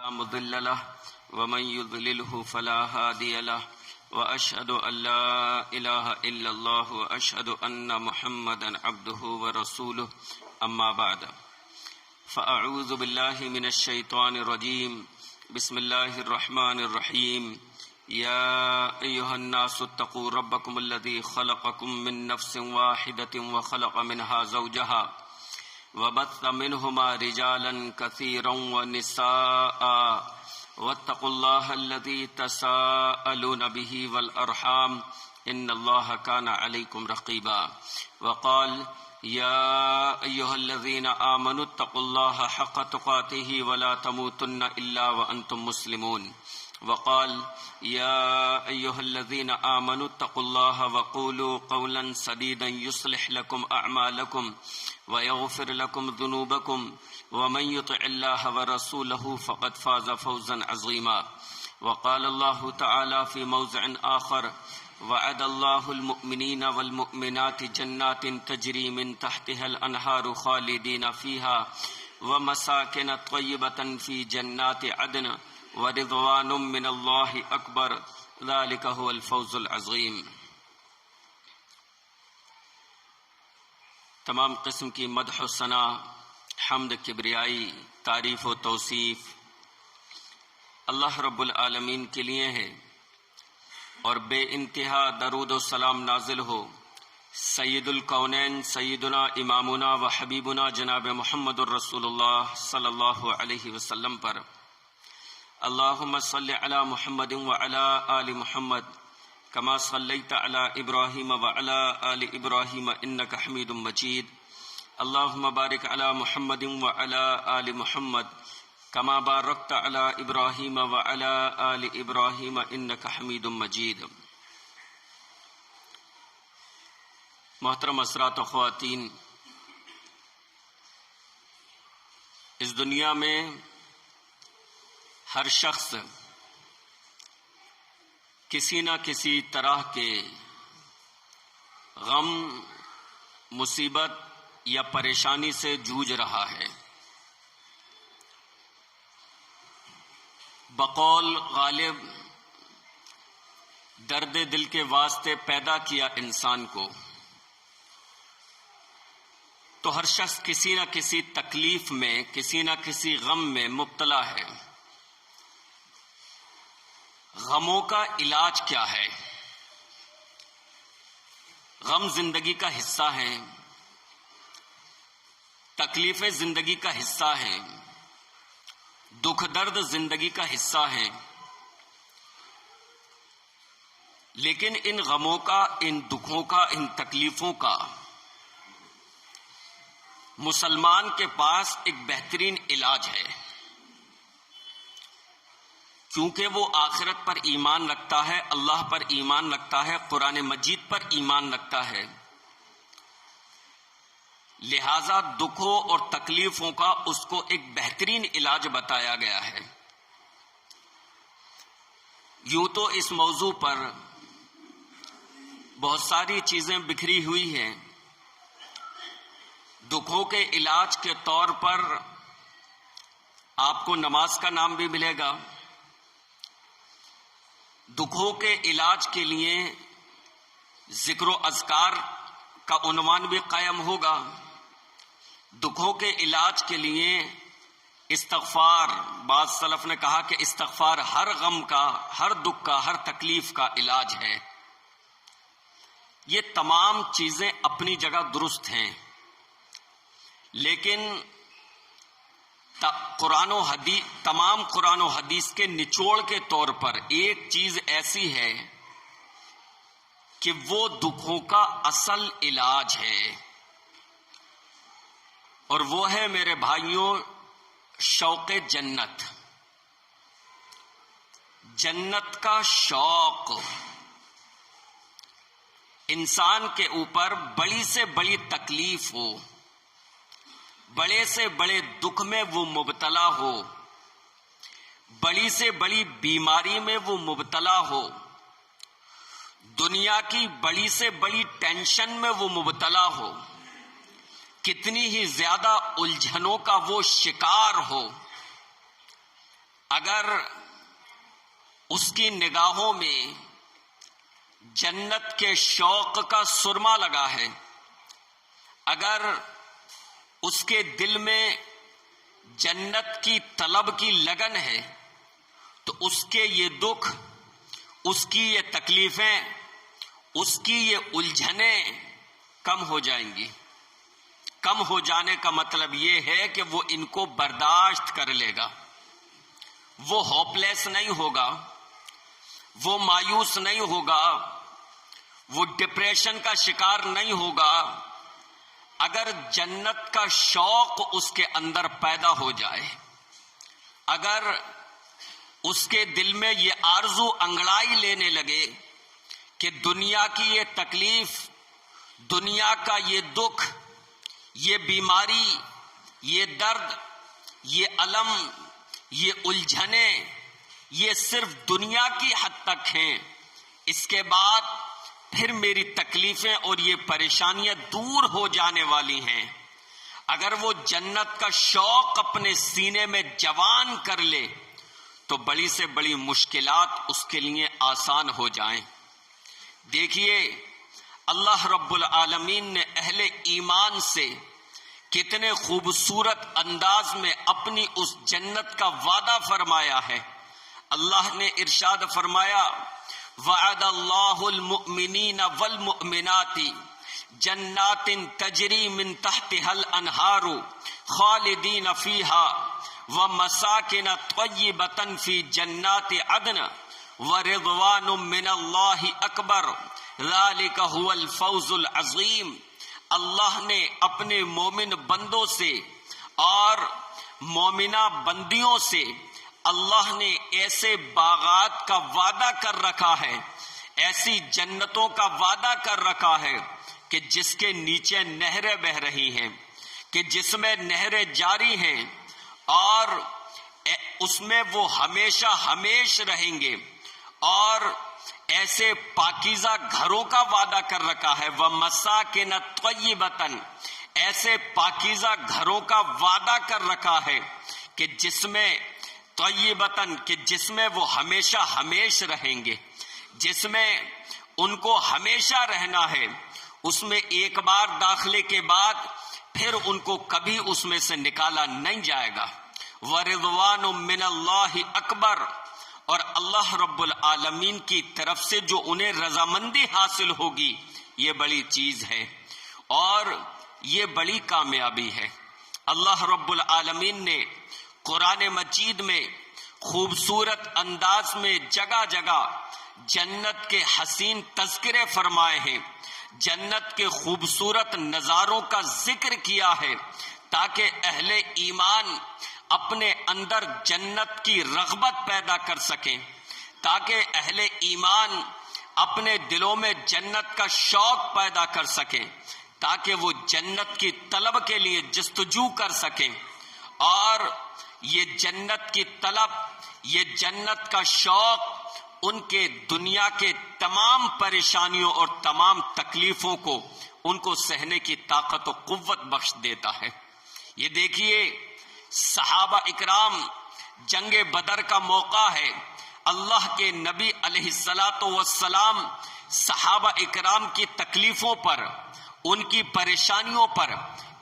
مضل له ومن يضلله فلا هادي له وأشهد أن لا إله إلا الله وأشهد أن محمدا عبده ورسوله أما بعد فأعوذ بالله من الشيطان الرجيم بسم الله الرحمن الرحيم يا أيها الناس اتقوا ربكم الذي خلقكم من نفس واحدة وخلق منها زوجها وبث منهما رجالا كثيرا ونساء واتقوا الله الذي تساءلون به والأرحام إن الله كان عليكم رقيبا وقال يا أيها الذين آمنوا اتقوا الله حق تقاته ولا تموتن إلا وأنتم مسلمون وقال يا أيها الذين آمنوا اتقوا الله وقولوا قولا سديدا يصلح لكم أعمالكم ويغفر لكم ذنوبكم ومن يطع الله ورسوله فقد فاز فوزا عظيما وقال الله تعالى في موضع آخر وعد الله المؤمنين والمؤمنات جنات تجري من تحتها الأنهار خالدين فيها ومساكن طيبة في جنات عدن ورضوان من الله أكبر ذلك هو الفوز العظيم۔ تمام قسم کی مدح و ثنا، حمد، کبریائی، تعریف و توصیف اللہ رب العالمین کے لیے ہے، اور بے انتہا درود و سلام نازل ہو سید الکونین سیدنا امامنا و حبیبنا جناب محمد الرسول اللہ صلی اللہ علیہ وسلم پر۔ اللہم صلی علی محمد وعلی آل محمد کما صلیت علی ابراہیم وعلی آل ابراہیم انک حمید مجید۔ اللہم بارک علی محمد وعلی آل محمد کما بارکت علی ابراہیم وعلی آل ابراہیم انک حمید مجید۔ محترم حضرات و خواتین، اس دنیا میں ہر شخص کسی نہ کسی طرح کے غم، مصیبت یا پریشانی سے جوجھ رہا ہے۔ بقول غالب درد دل کے واسطے پیدا کیا انسان کو، تو ہر شخص کسی نہ کسی تکلیف میں، کسی نہ کسی غم میں مبتلا ہے۔ غموں کا علاج کیا ہے؟ غم زندگی کا حصہ ہیں، تکلیفیں زندگی کا حصہ ہیں، دکھ درد زندگی کا حصہ ہیں، لیکن ان غموں کا، ان دکھوں کا، ان تکلیفوں کا مسلمان کے پاس ایک بہترین علاج ہے، کیونکہ وہ آخرت پر ایمان رکھتا ہے، اللہ پر ایمان رکھتا ہے، قرآن مجید پر ایمان رکھتا ہے، لہذا دکھوں اور تکلیفوں کا اس کو ایک بہترین علاج بتایا گیا ہے۔ یوں تو اس موضوع پر بہت ساری چیزیں بکھری ہوئی ہیں۔ دکھوں کے علاج کے طور پر آپ کو نماز کا نام بھی ملے گا، دکھوں کے علاج کے لیے ذکر و اذکار کا عنوان بھی قائم ہوگا، دکھوں کے علاج کے لیے استغفار، بعض سلف نے کہا کہ استغفار ہر غم کا، ہر دکھ کا، ہر تکلیف کا علاج ہے۔ یہ تمام چیزیں اپنی جگہ درست ہیں، لیکن تمام قرآن و حدیث کے نچوڑ کے طور پر ایک چیز ایسی ہے کہ وہ دکھوں کا اصل علاج ہے، اور وہ ہے میرے بھائیوں شوق جنت، جنت کا شوق۔ انسان کے اوپر بڑی سے بڑی تکلیف ہو، بڑے سے بڑے دکھ میں وہ مبتلا ہو، بڑی سے بڑی بیماری میں وہ مبتلا ہو، دنیا کی بڑی سے بڑی ٹینشن میں وہ مبتلا ہو، کتنی ہی زیادہ الجھنوں کا وہ شکار ہو، اگر اس کی نگاہوں میں جنت کے شوق کا سرما لگا ہے، اگر اس کے دل میں جنت کی طلب کی لگن ہے، تو اس کے یہ دکھ، اس کی یہ تکلیفیں، اس کی یہ الجھنیں کم ہو جائیں گی۔ کم ہو جانے کا مطلب یہ ہے کہ وہ ان کو برداشت کر لے گا، وہ ہوپ لیس نہیں ہوگا، وہ مایوس نہیں ہوگا، وہ ڈپریشن کا شکار نہیں ہوگا۔ اگر جنت کا شوق اس کے اندر پیدا ہو جائے، اگر اس کے دل میں یہ آرزو انگڑائی لینے لگے کہ دنیا کی یہ تکلیف، دنیا کا یہ دکھ، یہ بیماری، یہ درد، یہ الم، یہ الجھنیں، یہ صرف دنیا کی حد تک ہیں، اس کے بعد پھر میری تکلیفیں اور یہ پریشانیاں دور ہو جانے والی ہیں۔ اگر وہ جنت کا شوق اپنے سینے میں جوان کر لے تو بڑی سے بڑی مشکلات اس کے لیے آسان ہو جائیں۔ دیکھیے اللہ رب العالمین نے اہل ایمان سے کتنے خوبصورت انداز میں اپنی اس جنت کا وعدہ فرمایا ہے۔ اللہ نے ارشاد فرمایا، وعد اللہ المؤمنین والمؤمنات جنات تجری من تحتها الانہار خالدین فیہا ومساکن طیبۃ فی جنات عدن ورضوان من اللہ اکبر ذالک هو الفوز العظیم۔ اللہ نے اپنے مومن بندوں سے اور مومنہ بندیوں سے اللہ نے ایسے باغات کا وعدہ کر رکھا ہے، ایسی جنتوں کا وعدہ کر رکھا ہے کہ جس کے نیچے نہریں بہہ رہی ہیں، کہ جس میں نہریں جاری ہیں اور اس میں وہ ہمیشہ ہمیش رہیں گے، اور ایسے پاکیزہ گھروں کا وعدہ کر رکھا ہے، وَمَسَاكِنَ طَيِّبَةً، ایسے پاکیزہ گھروں کا وعدہ کر رکھا ہے کہ جس میں طیبتاً، کہ جس میں وہ ہمیشہ ہمیش رہیں گے، جس میں ان کو ہمیشہ رہنا ہے، اس میں ایک بار داخلے کے بعد پھر ان کو کبھی اس میں سے نکالا نہیں جائے گا۔ وَرِضْوَانٌ مِّنَ اللَّهِ اکبر، اور اللہ رب العالمین کی طرف سے جو انہیں رضامندی حاصل ہوگی، یہ بڑی چیز ہے اور یہ بڑی کامیابی ہے۔ اللہ رب العالمین نے قرآن مجید میں خوبصورت انداز میں جگہ جگہ جنت کے حسین تذکرے فرمائے ہیں، جنت کے خوبصورت نظاروں کا ذکر کیا ہے، تاکہ اہل ایمان اپنے اندر جنت کی رغبت پیدا کر سکیں، تاکہ اہل ایمان اپنے دلوں میں جنت کا شوق پیدا کر سکیں، تاکہ وہ جنت کی طلب کے لیے جستجو کر سکیں، اور یہ جنت کی طلب، یہ جنت کا شوق ان کے دنیا کے تمام پریشانیوں اور تمام تکلیفوں کو ان کو سہنے کی طاقت و قوت بخش دیتا ہے۔ یہ دیکھیے صحابہ اکرام، جنگ بدر کا موقع ہے، اللہ کے نبی علیہ السلام صحابہ اکرام کی تکلیفوں پر، ان کی پریشانیوں پر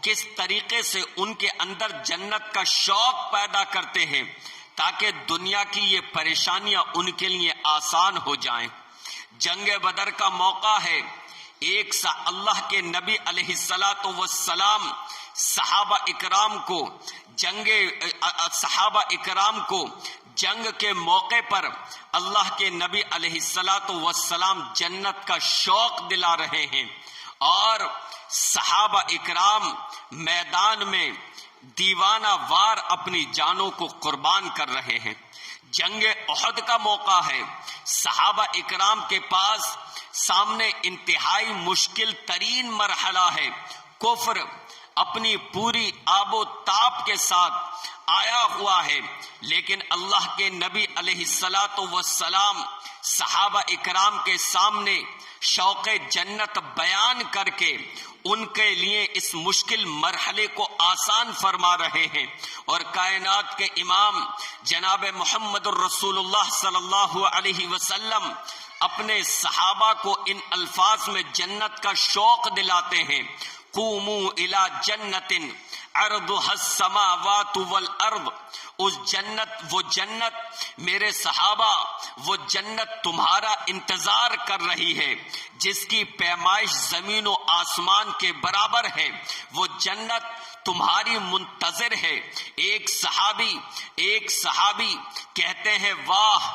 کس طریقے سے ان کے اندر جنت کا شوق پیدا کرتے ہیں تاکہ دنیا کی یہ پریشانیاں ان کے لیے آسان ہو جائیں۔ جنگ بدر کا موقع ہے، اللہ کے نبی علیہ السلام صحابہ اکرام کو جنگ کے موقع پر اللہ کے نبی علیہ السلام جنت کا شوق دلا رہے ہیں، اور صحابہ اکرام میدان میں دیوانہ وار اپنی جانوں کو قربان کر رہے ہیں۔ جنگ احد کا موقع ہے، صحابہ اکرام کے پاس سامنے انتہائی مشکل ترین مرحلہ ہے، کفر اپنی پوری آب و تاب کے ساتھ آیا ہوا ہے، لیکن اللہ کے نبی علیہ السلام صحابہ اکرام کے سامنے شوق جنت بیان کر کے ان کے لیے اس مشکل مرحلے کو آسان فرما رہے ہیں، اور کائنات کے امام جناب محمد الرسول اللہ صلی اللہ علیہ وسلم اپنے صحابہ کو ان الفاظ میں جنت کا شوق دلاتے ہیں، قوموا الی جنت عرضها السماوات والارض، اس وہ جنت میرے صحابہ، وہ جنت تمہارا انتظار کر رہی ہے جس کی پیمائش زمین و آسمان کے برابر ہے، وہ جنت تمہاری منتظر ہے۔ ایک صحابی کہتے ہیں واہ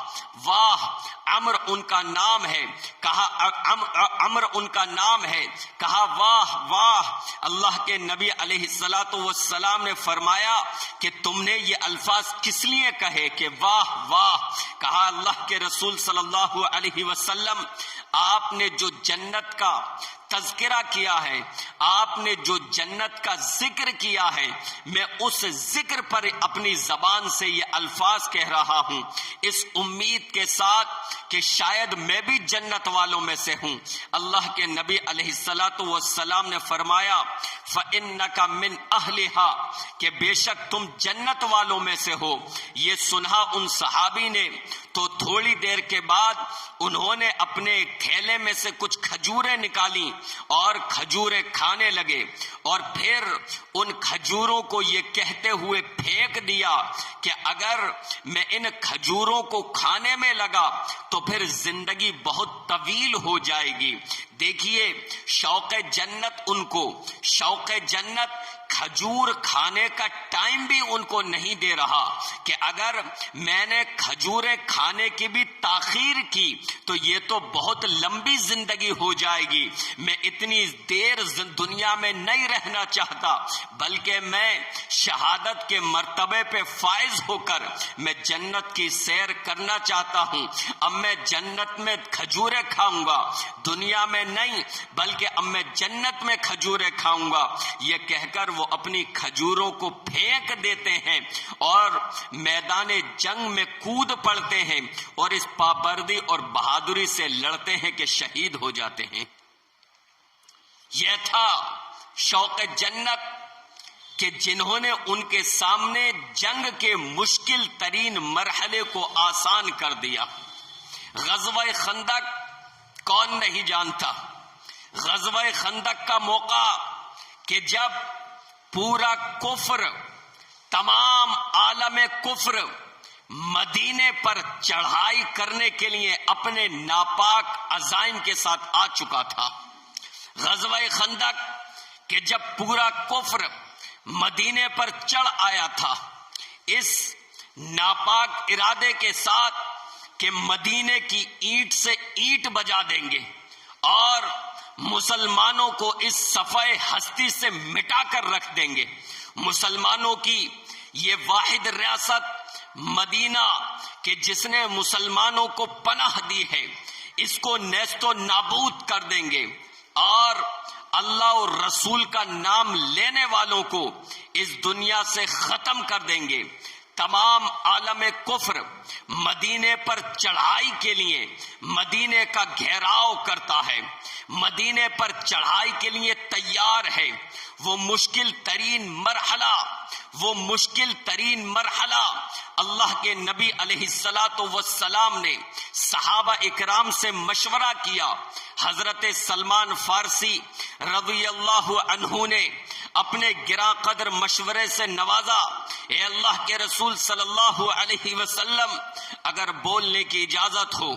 واہ، عمر ان کا نام ہے، کہا واہ واہ۔ اللہ کے نبی علیہ الصلوۃ والسلام نے فرمایا کہ تم نے یہ الفاظ کس لیے کہے کہ واہ واہ؟ کہا اللہ کے رسول صلی اللہ علیہ وسلم، آپ نے جو جنت کا تذکرہ کیا ہے، آپ نے جو جنت کا ذکر کیا ہے، میں اس ذکر پر اپنی زبان سے یہ الفاظ کہہ رہا ہوں، اس امید کے ساتھ کہ شاید میں بھی جنت والوں میں سے ہوں۔ اللہ کے نبی علیہ الصلوۃ والسلام نے فرمایا فَإِنَّكَ مِنْ أَهْلِهَا، کہ بے شک تم جنت والوں میں سے ہو۔ یہ سنا ان صحابی نے تو تھوڑی دیر کے بعد انہوں نے اپنے تھیلے میں سے کچھ کھجوریں نکالی اور کھجوریں کھانے لگے، اور پھر ان کھجوروں کو یہ کہتے ہوئے پھینک دیا کہ اگر میں ان کھجوروں کو کھانے میں لگا تو پھر زندگی بہت طویل ہو جائے گی۔ دیکھیے شوق جنت، ان کو شوق جنت کھجور کھانے کا ٹائم بھی ان کو نہیں دے رہا کہ اگر میں نے کھجوریں کھانے کی بھی تاخیر کی تو یہ تو بہت لمبی زندگی ہو جائے گی، میں اتنی دیر دنیا میں نہیں رہنا چاہتا، بلکہ میں شہادت کے مرتبے پہ فائز ہو کر میں جنت کی سیر کرنا چاہتا ہوں۔ اب میں جنت میں کھجوریں کھاؤں گا، دنیا میں نہیں، بلکہ اب میں جنت میں کھجوریں کھاؤں گا۔ یہ کہہ کر وہ اپنی کھجوروں کو پھینک دیتے ہیں اور میدان جنگ میں کود پڑتے ہیں، اور اس پابندی اور بہادری سے لڑتے ہیں کہ شہید ہو جاتے ہیں۔ یہ تھا شوق جنت کہ جنہوں نے ان کے سامنے جنگ کے مشکل ترین مرحلے کو آسان کر دیا۔ غزوہ خندق کون نہیں جانتا؟ غزوہ خندق کا موقع کہ جب پورا کفر، تمام عالم کفر مدینے پر چڑھائی کرنے کے لیے اپنے ناپاک عزائم کے ساتھ آ چکا تھا۔ غزوہ خندق کہ جب پورا کفر مدینے پر چڑھ آیا تھا اس ناپاک ارادے کے ساتھ کہ مدینے کی اینٹ سے اینٹ بجا دیں گے اور مسلمانوں کو اس صفحہ ہستی سے مٹا کر رکھ دیں گے۔ مسلمانوں کی یہ واحد ریاست مدینہ کہ جس نے مسلمانوں کو پناہ دی ہے، اس کو نیست و نابود کر دیں گے اور اللہ اور رسول کا نام لینے والوں کو اس دنیا سے ختم کر دیں گے۔ تمام عالم کفر مدینے پر چڑھائی کے لیے مدینے کا گھیراؤ کرتا ہے، مدینے پر چڑھائی کے لیے تیار ہے۔ وہ مشکل ترین مرحلہ اللہ کے نبی علیہ الصلوۃ والسلام نے صحابہ اکرام سے مشورہ کیا۔ حضرت سلمان فارسی رضی اللہ عنہ نے اپنے گراں قدر مشورے سے نوازا، اے اللہ کے رسول صلی اللہ علیہ وسلم، اگر بولنے کی اجازت ہو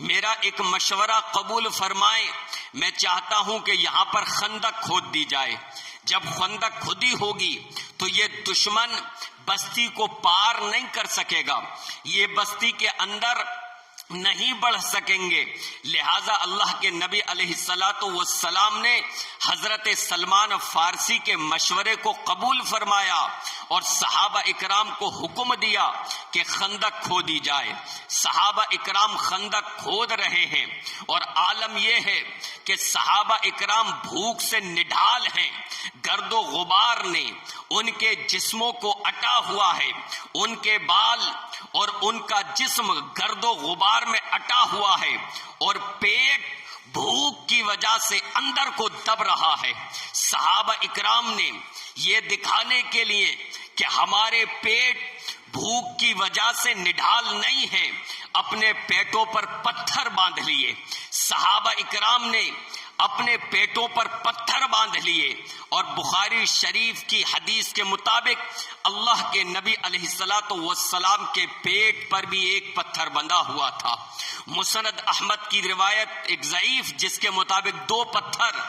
میرا ایک مشورہ قبول فرمائیں۔ میں چاہتا ہوں کہ یہاں پر خندق کھود دی جائے۔ جب خندق کھودی ہوگی تو یہ دشمن بستی کو پار نہیں کر سکے گا، یہ بستی کے اندر نہیں بڑھ سکیں گے، لہذا اللہ کے نبی علیہ الصلوۃ والسلام نے حضرت سلمان فارسی کے مشورے کو قبول فرمایا اور صحابہ اکرام کو حکم دیا کہ خندق کھودی جائے۔ صحابہ اکرام خندق کھود رہے ہیں اور عالم یہ ہے کہ صحابہ اکرام بھوک سے نڈھال ہیں، گرد و غبار نے ان کے جسموں کو اٹا ہوا ہے، ان کے بال اور ان کا جسم گرد و غبار میں اٹا ہوا ہے اور پیٹ بھوک کی وجہ سے اندر کو دب رہا ہے۔ صحابہ اکرام نے یہ دکھانے کے لیے کہ ہمارے پیٹ بھوک کی وجہ سے نڈھال نہیں ہے، اپنے پیٹوں پر پتھر باندھ لیے۔ صحابہ اکرام نے اپنے پیٹوں پر پتھر باندھ لیے، اور بخاری شریف کی حدیث کے مطابق اللہ کے نبی علیہ الصلوۃ والسلام کے پیٹ پر بھی ایک پتھر بندھا ہوا تھا۔ مسند احمد کی روایت ایک ضعیف جس کے مطابق 2 پتھر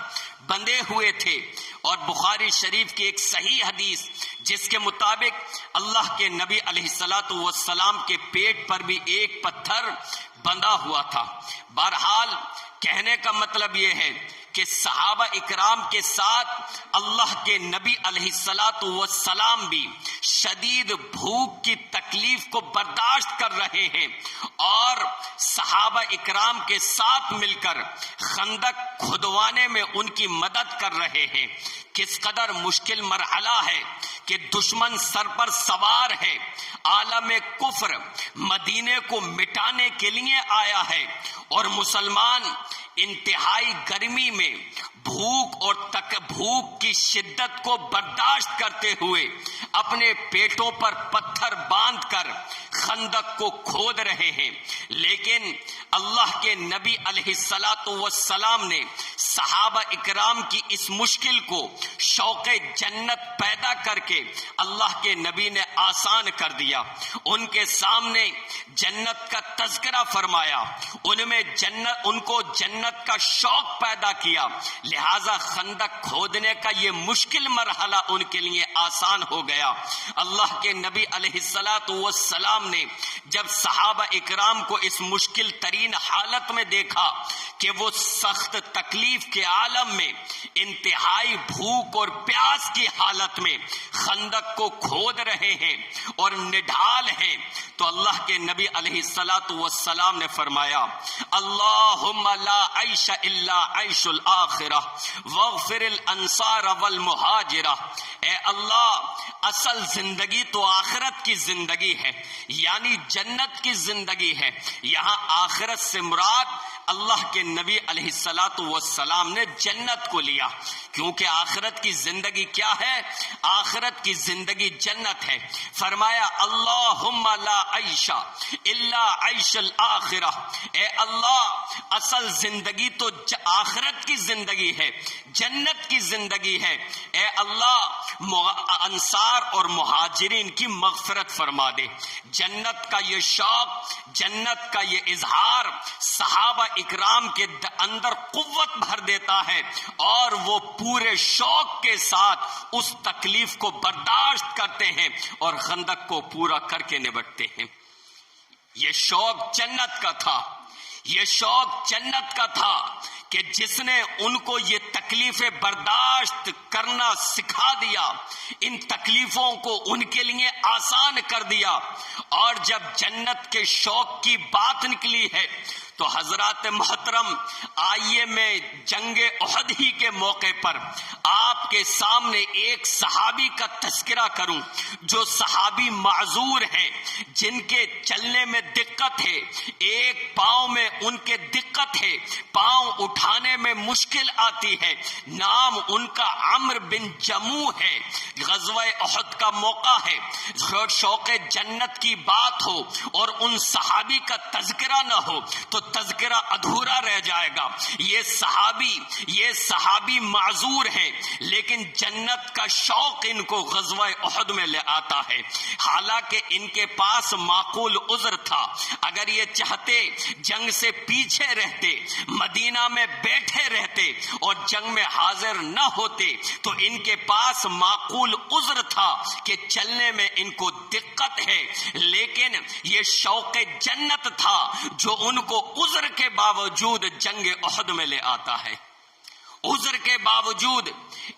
بندھے ہوئے تھے، اور بخاری شریف کی ایک صحیح حدیث جس کے مطابق اللہ کے نبی علیہ الصلوۃ والسلام کے پیٹ پر بھی ایک پتھر بندھا ہوا تھا۔ بہرحال کہنے کا مطلب یہ ہے کہ صحابہ اکرام کے ساتھ اللہ کے نبی علیہ الصلوۃ والسلام بھی شدید بھوک کی تکلیف کو برداشت کر رہے ہیں، اور صحابہ اکرام کے ساتھ مل کر خندق کھدوانے میں ان کی مدد کر رہے ہیں۔ کس قدر مشکل مرحلہ ہے کہ دشمن سر پر سوار ہے، عالم کفر مدینے کو مٹانے کے لیے آیا ہے، اور مسلمان انتہائی گرمی میں بھوک کی شدت کو برداشت کرتے ہوئے اپنے پیٹوں پر پتھر باندھ کر خندق کو کھود رہے ہیں۔ لیکن اللہ کے نبی علیہ الصلوۃ والسلام نے صحابہ اکرام کی اس مشکل کو شوق جنت پیدا کر کے اللہ کے نبی نے آسان کر دیا۔ ان کے سامنے جنت کا تذکرہ فرمایا، ان کو جنت کا شوق پیدا کیا، لہذا خندق کھودنے کا یہ مشکل مرحلہ ان کے لیے آسان ہو گیا۔ اللہ کے نبی علیہ الصلوۃ والسلام نے جب صحابہ اکرام کو اس مشکل ترین حالت میں دیکھا کہ وہ سخت تکلیف کے عالم میں انتہائی بھوک اور پیاس کی حالت میں خندق کو کھود رہے ہیں اور نڈھال ہیں، تو اللہ کے نبی علیہ الصلوۃ والسلام نے فرمایا، اللہم لا عیش الا عیش الآخرہ واغفر الانصار والمہاجرہ۔ اے اللہ، اصل زندگی تو آخرت کی زندگی ہے، یعنی جنت کی زندگی ہے۔ یہاں آخرت سے مراد اللہ کے نبی علیہ الصلوۃ والسلام نے جنت کو لیا، کیونکہ آخرت کی زندگی کیا ہے؟ آخرت کی زندگی جنت ہے۔ فرمایا اللہم لا عیش الا عیش الآخرہ، اے اللہ اصل زندگی تو آخرت کی زندگی ہے، جنت کی زندگی ہے۔ اے اللہ انصار اور مہاجرین کی مغفرت فرما دے۔ جنت کا یہ شوق، جنت کا یہ اظہار صحابہ اکرام کے اندر قوت بھر دیتا ہے، اور وہ پورے شوق کے ساتھ اس تکلیف کو برداشت کرتے ہیں اور خندق کو پورا کر کے نبٹتے ہیں۔ یہ شوق جنت کا تھا، یہ شوق جنت کا تھا کہ جس نے ان کو یہ تکلیفیں برداشت کرنا سکھا دیا، ان تکلیفوں کو ان کے لیے آسان کر دیا۔ اور جب جنت کے شوق کی بات نکلی ہے تو حضرات محترم، آئیے میں جنگ احد ہی کے موقع پر آپ کے سامنے ایک صحابی کا تذکرہ کروں، جو صحابی معذور ہیں، جن کے چلنے میں دقت ہے، ایک پاؤں میں ان کے دقت ہے، پاؤں اٹھانے میں مشکل آتی ہے۔ نام ان کا عمرو بن جموح ہے۔ غزوہ احد کا موقع ہے، شوق جنت کی بات ہو اور ان صحابی کا تذکرہ نہ ہو تو تذکرہ ادھورا رہ جائے گا۔ یہ صحابی معذور ہے، لیکن جنت کا شوق ان کو غزوہ احد میں لے آتا ہے، حالانکہ ان کے پاس معقول عذر تھا۔ اگر یہ چاہتے جنگ سے پیچھے رہتے، مدینہ میں بیٹھے رہتے اور جنگ میں حاضر نہ ہوتے، تو ان کے پاس معقول عذر تھا کہ چلنے میں ان کو دقت ہے، لیکن یہ شوق جنت تھا جو ان کو عذر کے باوجود جنگ احد میں لے آتا ہے۔ عذر کے باوجود،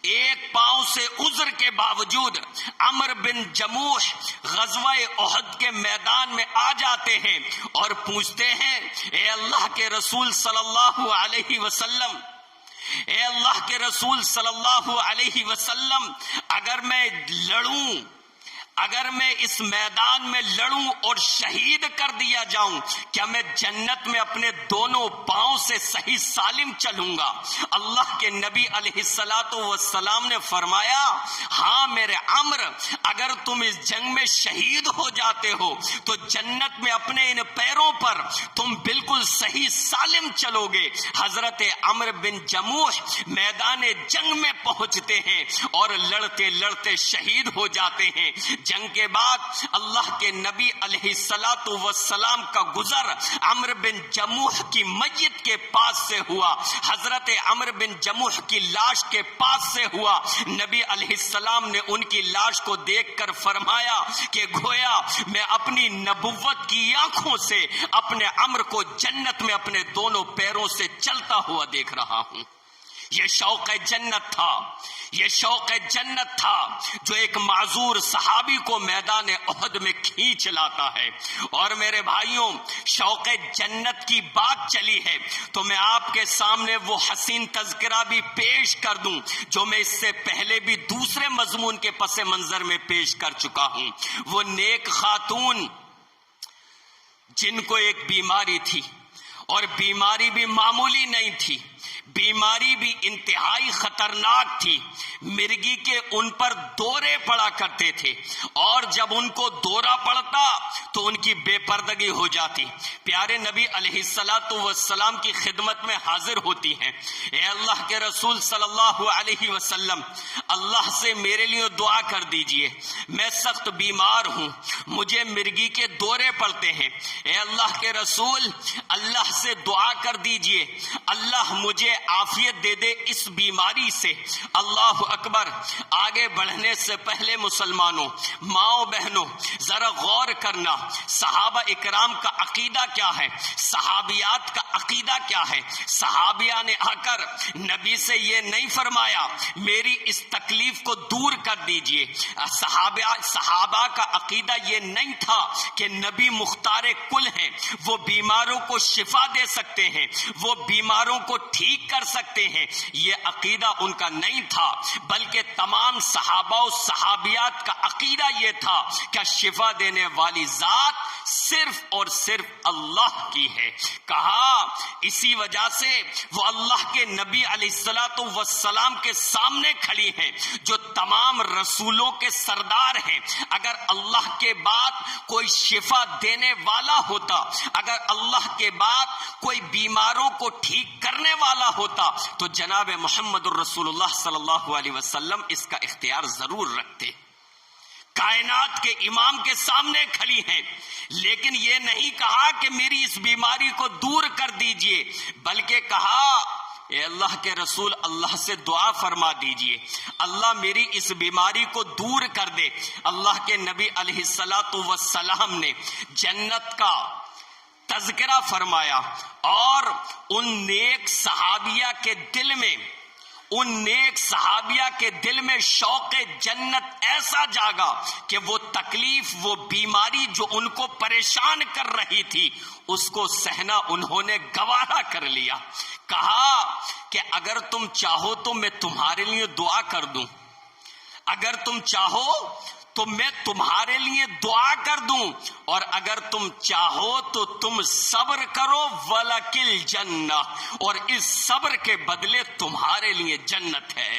ایک پاؤں سے عذر کے باوجود عمرو بن جموح غزوہ احد کے میدان میں آ جاتے ہیں اور پوچھتے ہیں، اے اللہ کے رسول صلی اللہ علیہ وسلم، اے اللہ کے رسول صلی اللہ علیہ وسلم، اگر میں لڑوں، اگر میں اس میدان میں لڑوں اور شہید کر دیا جاؤں، کیا میں جنت میں اپنے دونوں پاؤں سے صحیح سالم چلوں گا؟ اللہ کے نبی علیہ الصلوۃ والسلام نے فرمایا، ہاں میرے عمر، اگر تم اس جنگ میں شہید ہو جاتے ہو تو جنت میں اپنے ان پیروں پر تم بالکل صحیح سالم چلو گے۔ حضرت عمرو بن جموح میدان جنگ میں پہنچتے ہیں اور لڑتے لڑتے شہید ہو جاتے ہیں۔ جنگ کے بعد اللہ کے نبی علیہ الصلوۃ والسلام کا گزر عمرو بن جموح کی میت کے پاس سے ہوا، حضرت عمرو بن جموح کی لاش کے پاس سے ہوا۔ نبی علیہ السلام نے ان کی لاش کو دیکھ کر فرمایا کہ گویا میں اپنی نبوت کی آنکھوں سے اپنے عمرو کو جنت میں اپنے دونوں پیروں سے چلتا ہوا دیکھ رہا ہوں۔ یہ شوق جنت تھا، یہ شوق جنت تھا جو ایک معذور صحابی کو میدان احد میں کھینچ لاتا ہے۔ اور میرے بھائیوں، شوق جنت کی بات چلی ہے تو میں آپ کے سامنے وہ حسین تذکرہ بھی پیش کر دوں جو میں اس سے پہلے بھی دوسرے مضمون کے پس منظر میں پیش کر چکا ہوں۔ وہ نیک خاتون جن کو ایک بیماری تھی، اور بیماری بھی معمولی نہیں تھی، بیماری بھی انتہائی خطرناک تھی۔ مرگی کے ان پر دورے پڑا کرتے تھے، اور جب ان کو دورہ پڑتا تو ان کی بے پردگی ہو جاتی۔ پیارے نبی علیہ الصلوۃ والسلام کی خدمت میں حاضر ہوتی ہیں، اے اللہ کے رسول صلی اللہ علیہ وسلم، اللہ سے میرے لیے دعا کر دیجئے، میں سخت بیمار ہوں، مجھے مرگی کے دورے پڑتے ہیں۔ اے اللہ کے رسول، اللہ سے دعا کر دیجئے اللہ مجھے عافیت دے دے اس بیماری سے۔ اللہ اکبر۔ آگے بڑھنے سے پہلے مسلمانوں، ماؤں بہنوں، ذرا غور کرنا، صحابہ اکرام کا عقیدہ کیا ہے، صحابیات کا عقیدہ کیا ہے۔ صحابیہ نے آ کر نبی سے یہ نہیں فرمایا میری اس تکلیف کو دور کر دیجئے۔ صحابہ کا عقیدہ یہ نہیں تھا کہ نبی مختار کل ہیں، وہ بیماروں کو شفا دے سکتے ہیں، وہ بیماروں کو ٹھیک کر سکتے ہیں۔ یہ عقیدہ ان کا نہیں تھا، بلکہ تمام صحابہ و صحابیات کا عقیدہ یہ تھا کہ شفا دینے والی ذات صرف اور صرف اللہ کی ہے۔ کہا اسی وجہ سے وہ اللہ کے نبی علیہ الصلوۃ والسلام کے سامنے کھڑی ہیں جو تمام رسولوں کے سردار ہیں۔ اگر اللہ کے بعد کوئی شفا دینے والا ہوتا، اگر اللہ کے بعد کوئی بیماروں کو ٹھیک کرنے والا ہوتا تو جناب محمد الرسول اللہ صلی اللہ علیہ وسلم اس کا اختیار ضرور رکھتے۔ کائنات کے امام کے سامنے کھڑی ہیں، لیکن یہ نہیں کہا کہ میری اس بیماری کو دور کر دیجئے، بلکہ کہا اے اللہ کے رسول، اللہ سے دعا فرما دیجئے اللہ میری اس بیماری کو دور کر دے۔ اللہ کے نبی علیہ الصلوۃ والسلام نے جنت کا تذکرہ فرمایا، اور ان نیک صحابیہ کے دل میں شوق جنت ایسا جاگا کہ وہ تکلیف، وہ بیماری جو ان کو پریشان کر رہی تھی، اس کو سہنا انہوں نے گوارا کر لیا۔ کہا کہ اگر تم چاہو تو میں تمہارے لیے دعا کر دوں، اگر تم چاہو تو میں تمہارے لیے دعا کر دوں، اور اگر تم چاہو تو تم صبر کرو وَلَكِ الْجَنَّةُ، اور اس صبر کے بدلے تمہارے لیے جنت ہے،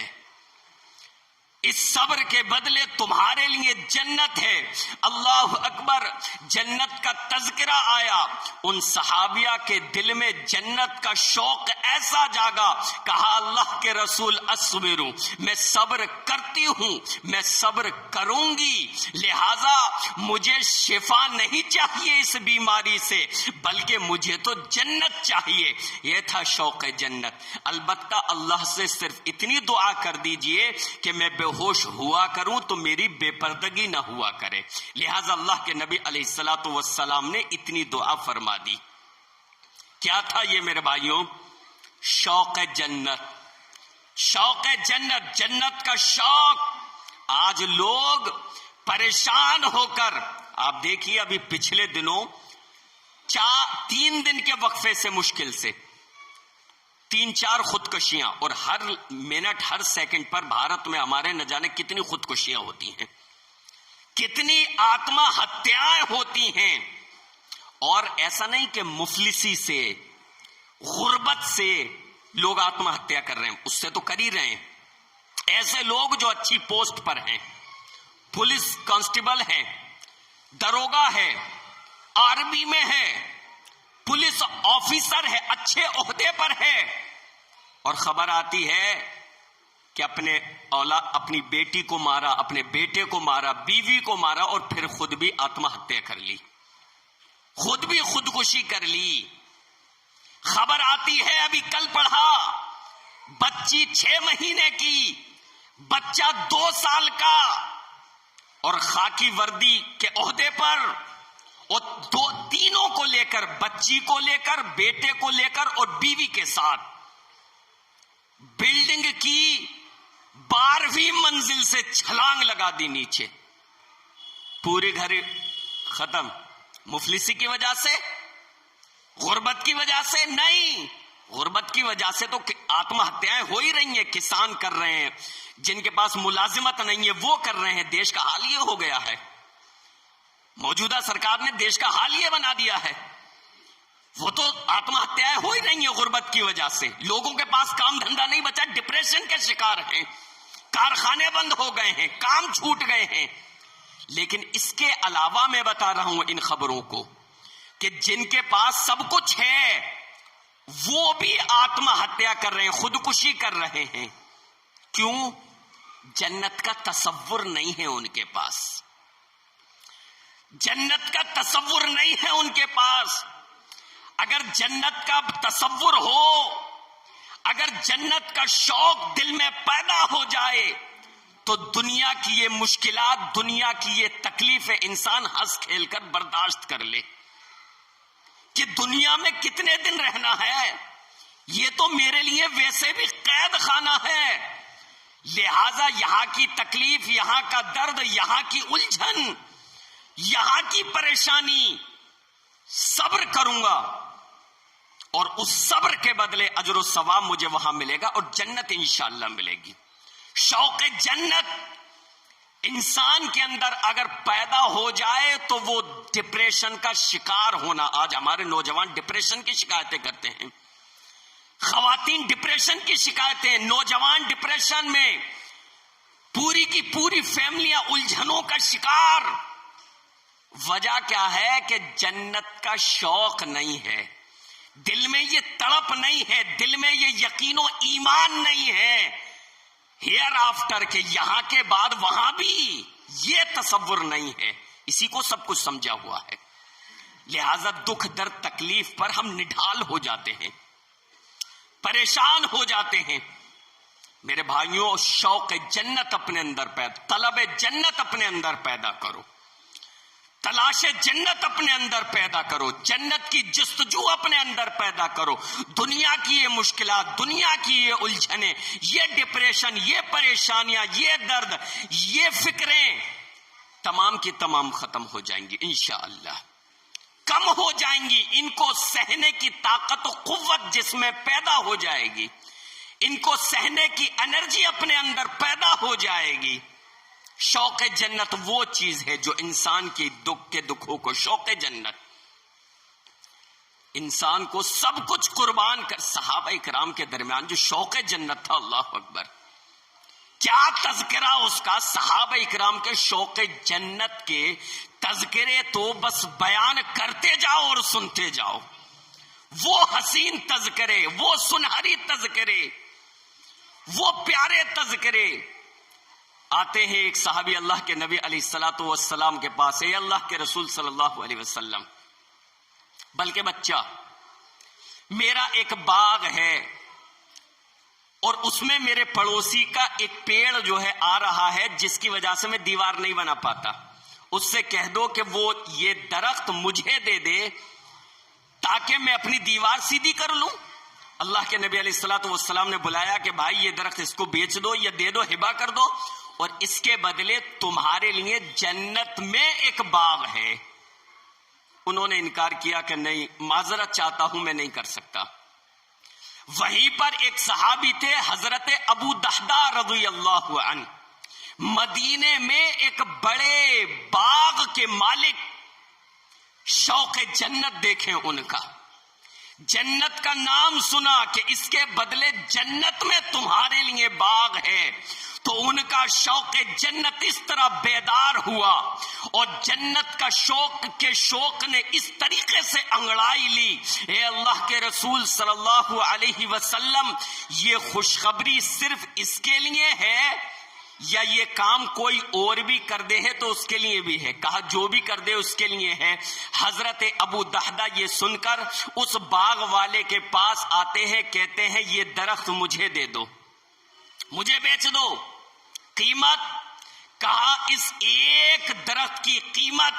اس صبر کے بدلے تمہارے لیے جنت ہے۔ اللہ اکبر۔ جنت کا تذکرہ آیا، ان صحابیہ کے دل میں جنت کا شوق ایسا جاگا، کہا اللہ کے رسول اصبرو، میں صبر کرتی ہوں، میں صبر کروں گی، لہذا مجھے شفا نہیں چاہیے اس بیماری سے، بلکہ مجھے تو جنت چاہیے۔ یہ تھا شوق جنت۔ البتہ اللہ سے صرف اتنی دعا کر دیجئے کہ میں بے ہوش ہوا کروں تو میری بے پردگی نہ ہوا کرے۔ لہذا اللہ کے نبی علیہ الصلوۃ والسلام نے اتنی دعا فرما دی۔ کیا تھا یہ میرے بھائیوں؟ شوق جنت، شوق جنت، جنت کا شوق۔ آج لوگ پریشان ہو کر، آپ دیکھیے ابھی پچھلے دنوں 3 دن کے وقفے سے مشکل سے 3-4 خودکشیاں، اور ہر منٹ ہر سیکنڈ پر بھارت میں ہمارے نہ جانے کتنی خودکشیاں ہوتی ہیں۔ کتنی آتما ہتیایں ہوتی ہیں. اور ایسا نہیں کہ مفلسی سے، غربت سے لوگ آتما ہتیا کر رہے ہیں، اس سے تو کر ہی رہے ہیں. ایسے لوگ جو اچھی پوسٹ پر ہیں، پولیس کانسٹیبل ہیں، دروگا ہے، آرمی میں ہے، پولیس آفیسر ہے، اچھے عہدے پر ہے، اور خبر آتی ہے کہ اپنی بیٹی کو مارا، اپنے بیٹے کو مارا، بیوی کو مارا، اور پھر خود بھی آتما ہتیا کر لی، خود بھی خودکشی کر لی. خبر آتی ہے، ابھی کل پڑھا، بچی 6 مہینے کی، بچہ 2 سال کا، اور خاکی وردی کے عہدے پر، اور تینوں کو لے کر، بچی کو لے کر، بیٹے کو لے کر، اور بیوی کے ساتھ بلڈنگ کی 12ویں منزل سے چھلانگ لگا دی نیچے. پورے گھر ختم. مفلسی کی وجہ سے؟ غربت کی وجہ سے؟ نہیں، غربت کی وجہ سے تو آتما ہتیایں ہو ہی رہی ہیں. کسان کر رہے ہیں، جن کے پاس ملازمت نہیں ہے وہ کر رہے ہیں. دیش کا حال یہ ہو گیا ہے. موجودہ سرکار نے دیش کا حال یہ بنا دیا ہے. وہ تو آتما ہتیایں ہو ہی رہی ہیں غربت کی وجہ سے. لوگوں کے پاس کام دھندا نہیں بچا، ڈپریشن کے شکار ہیں، کارخانے بند ہو گئے ہیں، کام چھوٹ گئے ہیں. لیکن اس کے علاوہ میں بتا رہا ہوں ان خبروں کو کہ جن کے پاس سب کچھ ہے وہ بھی آتما ہتیا کر رہے ہیں، خودکشی کر رہے ہیں. کیوں؟ جنت کا تصور نہیں ہے ان کے پاس، جنت کا تصور نہیں ہے ان کے پاس. اگر جنت کا تصور ہو، اگر جنت کا شوق دل میں پیدا ہو جائے تو دنیا کی یہ مشکلات، دنیا کی یہ تکلیفیں انسان ہنس کھیل کر برداشت کر لے. کہ دنیا میں کتنے دن رہنا ہے، یہ تو میرے لیے ویسے بھی قید خانہ ہے، لہذا یہاں کی تکلیف، یہاں کا درد، یہاں کی الجھن، یہاں کی پریشانی صبر کروں گا، اور اس صبر کے بدلے اجر و ثواب مجھے وہاں ملے گا، اور جنت انشاءاللہ ملے گی. شوق جنت انسان کے اندر اگر پیدا ہو جائے تو وہ ڈپریشن کا شکار ہونا. آج ہمارے نوجوان ڈپریشن کی شکایتیں کرتے ہیں، خواتین ڈپریشن کی شکایتیں، نوجوان ڈپریشن میں، پوری کی پوری فیملیاں الجھنوں کا شکار. وجہ کیا ہے؟ کہ جنت کا شوق نہیں ہے، دل میں یہ تڑپ نہیں ہے، دل میں یہ یقین و ایمان نہیں ہے ہیئر آفٹر کے، یہاں کے بعد وہاں بھی، یہ تصور نہیں ہے. اسی کو سب کچھ سمجھا ہوا ہے. لہذا دکھ درد تکلیف پر ہم نڈھال ہو جاتے ہیں، پریشان ہو جاتے ہیں. میرے بھائیوں، شوق جنت اپنے اندر پیدا، طلب جنت اپنے اندر پیدا کرو، تلاش جنت اپنے اندر پیدا کرو، جنت کی جستجو اپنے اندر پیدا کرو. دنیا کی یہ مشکلات، دنیا کی یہ الجھنیں، یہ ڈپریشن، یہ پریشانیاں، یہ درد، یہ فکریں تمام کی تمام ختم ہو جائیں گی انشاءاللہ، کم ہو جائیں گی. ان کو سہنے کی طاقت و قوت جس میں پیدا ہو جائے گی، ان کو سہنے کی انرجی اپنے اندر پیدا ہو جائے گی. شوق جنت وہ چیز ہے جو انسان کی دکھ کے دکھوں کو، شوق جنت انسان کو سب کچھ قربان کر. صحابہ کرام کے درمیان جو شوق جنت تھا، اللہ اکبر، کیا تذکرہ اس کا. صحابہ کرام کے شوق جنت کے تذکرے تو بس بیان کرتے جاؤ اور سنتے جاؤ. وہ حسین تذکرے، وہ سنہری تذکرے، وہ پیارے تذکرے. آتے ہیں ایک صحابی اللہ کے نبی علیہ الصلوۃ والسلام کے پاس، اے اللہ کے رسول صلی اللہ علیہ وسلم، بلکہ بچہ، میرا ایک باغ ہے اور اس میں میرے پڑوسی کا ایک پیڑ جو ہے آ رہا ہے، جس کی وجہ سے میں دیوار نہیں بنا پاتا. اس سے کہہ دو کہ وہ یہ درخت مجھے دے دے تاکہ میں اپنی دیوار سیدھی کر لوں. اللہ کے نبی علیہ الصلوۃ والسلام نے بلایا کہ بھائی یہ درخت اس کو بیچ دو یا دے دو، ہبہ کر دو، اور اس کے بدلے تمہارے لیے جنت میں ایک باغ ہے. انہوں نے انکار کیا کہ نہیں، معذرت چاہتا ہوں، میں نہیں کر سکتا. وہیں پر ایک صحابی تھے حضرت ابو دحدہ رضی اللہ عنہ، مدینے میں ایک بڑے باغ کے مالک، شوق جنت دیکھیں ان کا، جنت کا نام سنا کہ اس کے بدلے جنت میں تمہارے لیے باغ ہے، تو ان کا شوق جنت اس طرح بیدار ہوا اور جنت کا شوق نے اس طریقے سے انگڑائی لی، اے اللہ کے رسول صلی اللہ علیہ وسلم، یہ خوشخبری صرف اس کے لیے ہے یا یہ کام کوئی اور بھی کر دے ہے تو اس کے لیے بھی ہے؟ کہا جو بھی کر دے اس کے لیے ہے۔ حضرت ابو دحدہ یہ سن کر اس باغ والے کے پاس آتے ہیں، کہتے ہیں یہ درخت مجھے دے دو، مجھے بیچ دو، قیمت؟ کہا اس ایک درخت کی قیمت،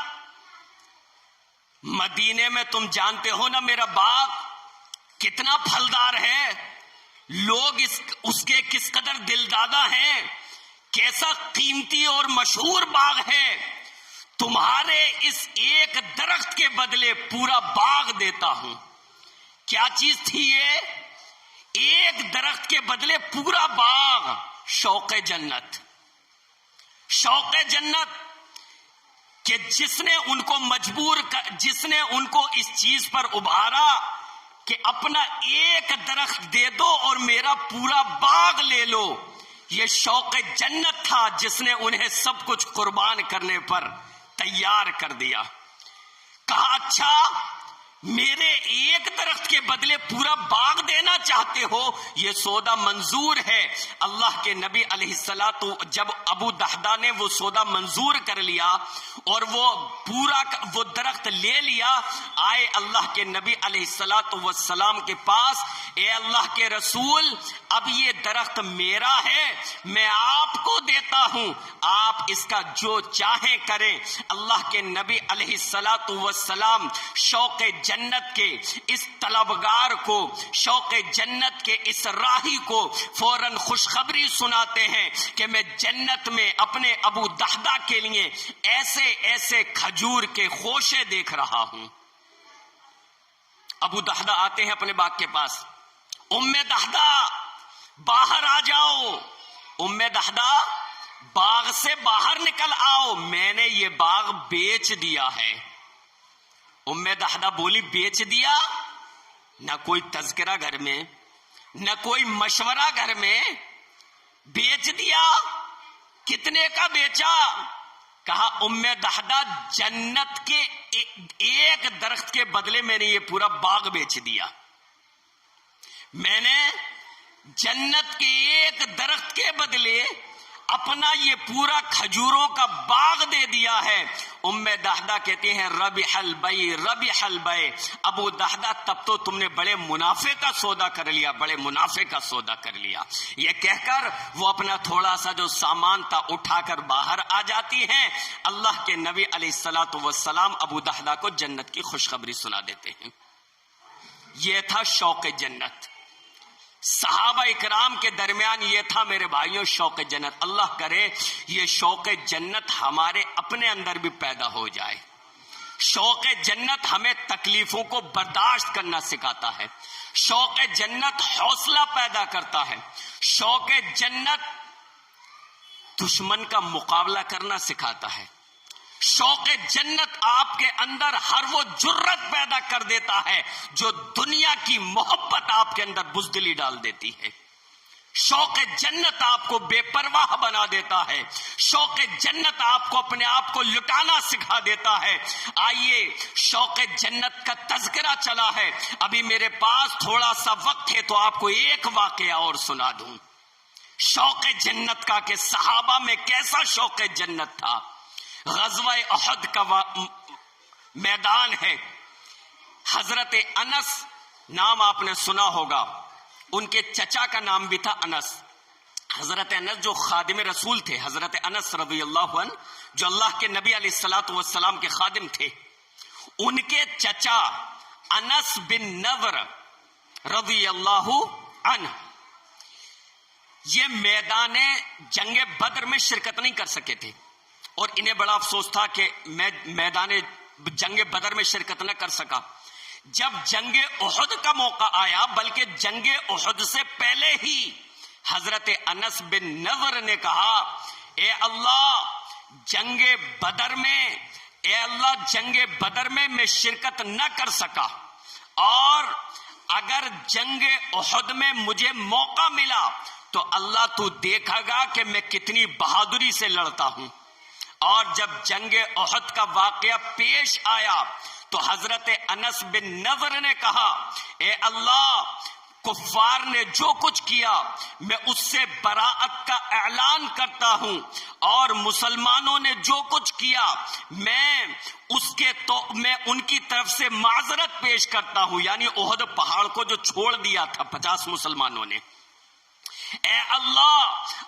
مدینے میں تم جانتے ہو نا میرا باغ کتنا پھلدار ہے، لوگ اس کے کس قدر دلدادہ ہیں، کیسا قیمتی اور مشہور باغ ہے، تمہارے اس ایک درخت کے بدلے پورا باغ دیتا ہوں۔ کیا چیز تھی یہ؟ ایک درخت کے بدلے پورا باغ، شوق جنت، شوق جنت کہ جس نے ان کو اس چیز پر ابھارا کہ اپنا ایک درخت دے دو اور میرا پورا باغ لے لو، یہ شوق جنت تھا جس نے انہیں سب کچھ قربان کرنے پر تیار کر دیا۔ کہا اچھا میرے ایک درخت کے بدلے پورا باغ دینا چاہتے ہو، یہ سودا منظور ہے۔ اللہ کے نبی علیہ الصلوۃ، جب ابو دحدہ نے وہ سودا منظور کر لیا اور وہ درخت لے لیا، آئے اللہ کے نبی علیہ الصلوۃ والسلام کے پاس، اے اللہ کے رسول اب یہ درخت میرا ہے، میں آپ کو دیتا ہوں، آپ اس کا جو چاہیں کریں۔ اللہ کے نبی علیہ الصلوۃ والسلام شوق جنت کے اس طلبگار کو، شوق جنت کے اس راہی کو فوراً خوشخبری سناتے ہیں کہ میں جنت میں اپنے ابو دحدہ کے لیے ایسے ایسے کھجور کے خوشے دیکھ رہا ہوں۔ ابو دحدہ آتے ہیں اپنے باغ کے پاس، ام دحدہ باہر آ جاؤ، ام دحدہ باغ سے باہر نکل آؤ، میں نے یہ باغ بیچ دیا ہے۔ ام دحدہ بولی بیچ دیا؟ نہ کوئی تذکرہ گھر میں، نہ کوئی مشورہ گھر میں، بیچ دیا؟ کتنے کا بیچا؟ کہا ام دحدہ جنت کے ایک درخت کے بدلے میں نے یہ پورا باغ بیچ دیا، میں نے جنت کے ایک درخت کے بدلے اپنا یہ پورا کھجوروں کا باغ دے دیا ہے۔ ام دحدہ کہتے ہیں ربح البیع ربح البیع، ابو دحدہ تب تو تم نے بڑے منافع کا سودا کر لیا، بڑے منافع کا سودا کر لیا۔ یہ کہہ کر وہ اپنا تھوڑا سا جو سامان تھا اٹھا کر باہر آ جاتی ہیں۔ اللہ کے نبی علیہ الصلوۃ والسلام ابو دحدہ کو جنت کی خوشخبری سنا دیتے ہیں۔ یہ تھا شوق جنت، صحابہ اکرام کے درمیان یہ تھا میرے بھائیوں شوق جنت۔ اللہ کرے یہ شوق جنت ہمارے اپنے اندر بھی پیدا ہو جائے۔ شوق جنت ہمیں تکلیفوں کو برداشت کرنا سکھاتا ہے، شوق جنت حوصلہ پیدا کرتا ہے، شوق جنت دشمن کا مقابلہ کرنا سکھاتا ہے، شوق جنت آپ کے اندر ہر وہ جرت پیدا کر دیتا ہے جو دنیا کی محبت آپ کے اندر بزدلی ڈال دیتی ہے۔ شوق جنت آپ کو بے پرواہ بنا دیتا ہے، شوق جنت آپ کو اپنے آپ کو لٹانا سکھا دیتا ہے۔ آئیے شوق جنت کا تذکرہ چلا ہے، ابھی میرے پاس تھوڑا سا وقت ہے تو آپ کو ایک واقعہ اور سنا دوں شوق جنت کا کہ صحابہ میں کیسا شوق جنت تھا۔ غزوہ احد کا میدان ہے، حضرت انس نام آپ نے سنا ہوگا، ان کے چچا کا نام بھی تھا انس۔ حضرت انس جو خادم رسول تھے، حضرت انس رضی اللہ عنہ جو اللہ کے نبی علیہ الصلوۃ والسلام کے خادم تھے، ان کے چچا انس بن نضر رضی اللہ عنہ یہ میدان جنگ بدر میں شرکت نہیں کر سکے تھے، اور انہیں بڑا افسوس تھا کہ میں میدان جنگ بدر میں شرکت نہ کر سکا۔ جب جنگ احد کا موقع آیا، بلکہ جنگ احد سے پہلے ہی حضرت انس بن نضر نے کہا اے اللہ جنگ بدر میں، اے اللہ جنگ بدر میں شرکت نہ کر سکا، اور اگر جنگ احد میں مجھے موقع ملا تو اللہ تو دیکھا گا کہ میں کتنی بہادری سے لڑتا ہوں۔ اور جب جنگ احد کا واقعہ پیش آیا تو حضرت انس بن نضر نے کہا اے اللہ کفار نے جو کچھ کیا میں اس سے براءت کا اعلان کرتا ہوں، اور مسلمانوں نے جو کچھ کیا میں ان کی طرف سے معذرت پیش کرتا ہوں، یعنی احد پہاڑ کو جو چھوڑ دیا تھا 50 مسلمانوں نے۔ اے اللہ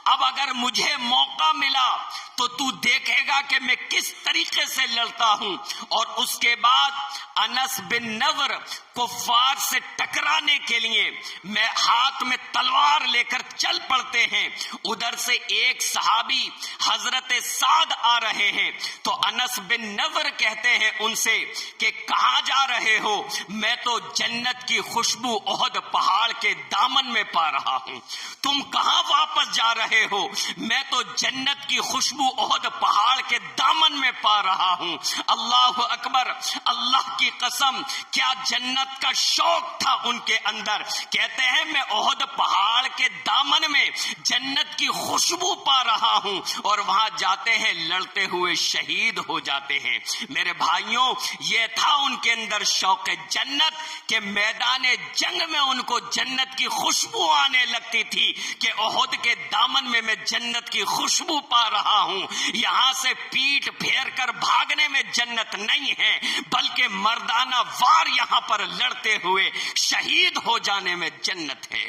اب اگر مجھے موقع ملا تو تو دیکھے گا کہ میں کس طریقے سے لڑتا ہوں۔ اور اس کے بعد انس بن نضر کفار سے ٹکرانے کے لیے میں ہاتھ میں تلوار لے کر چل پڑتے ہیں، ادھر سے ایک صحابی حضرت سعد آ رہے ہیں تو انس بن نضر کہتے ہیں ان سے کہ کہاں جا رہے ہو؟ میں تو جنت کی خوشبو احد پہاڑ کے دامن میں پا رہا ہوں۔ تم کہاں واپس جا رہے ہو؟ میں تو جنت کی خوشبو احد پہاڑ کے دامن میں پا رہا ہوں۔ اللہ اکبر، اللہ کی قسم کیا جنت کا شوق تھا ان کے اندر۔ کہتے ہیں میں احد پہاڑ کے دامن میں جنت کی خوشبو پا رہا ہوں، اور وہاں جاتے ہیں لڑتے ہوئے شہید ہو جاتے ہیں۔ میرے بھائیوں یہ تھا ان کے اندر شوق جنت کہ میدان جنگ میں ان کو جنت کی خوشبو آنے لگتی تھی کہ احد کے دامن میں میں جنت کی خوشبو پا رہا ہوں۔ یہاں سے پیٹ پھیر کر بھاگنے میں جنت نہیں ہے، بلکہ مردانہ وار یہاں پر لڑتے ہوئے شہید ہو جانے میں جنت ہے۔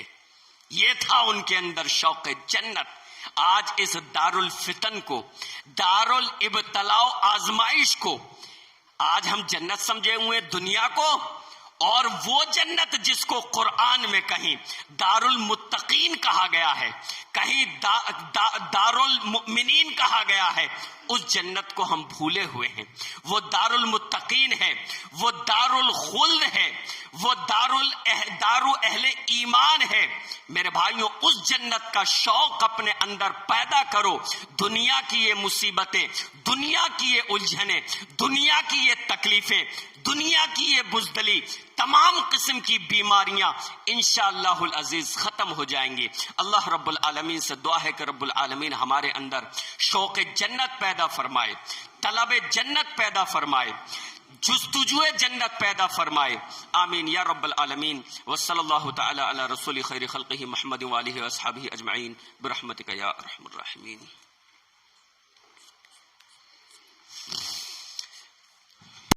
یہ تھا ان کے اندر شوق جنت۔ آج اس دارالفتن کو، دارالابتلاء و آزمائش کو آج ہم جنت سمجھے ہوئے دنیا کو، اور وہ جنت جس کو قرآن میں کہیں دارالمتقین کہا گیا ہے، کہیں دارالمؤمنین کہا گیا ہے، اس جنت کو ہم بھولے ہوئے ہیں۔ وہ دارالمتقین ہے، وہ دارالخلد ہے، وہ دارو اہل ایمان ہے۔ میرے بھائیوں اس جنت کا شوق اپنے اندر پیدا کرو۔ دنیا کی یہ مصیبتیں، دنیا کی یہ الجھنیں، دنیا کی یہ تکلیفیں، دنیا کی یہ بزدلی، تمام قسم کی بیماریاں انشاءاللہ العزیز ختم ہو جائیں گی۔ اللہ رب العالمین سے دعا ہے کہ رب العالمین ہمارے اندر شوق جنت پیدا فرمائے، طلب جنت پیدا فرمائے، جستجو جنت پیدا فرمائے، آمین یا رب العالمین۔ وصلی اللہ تعالی علی رسول خیر خلقہ محمد وآلہ واصحابہ اجمعین برحمتک یا ارحم الراحمین۔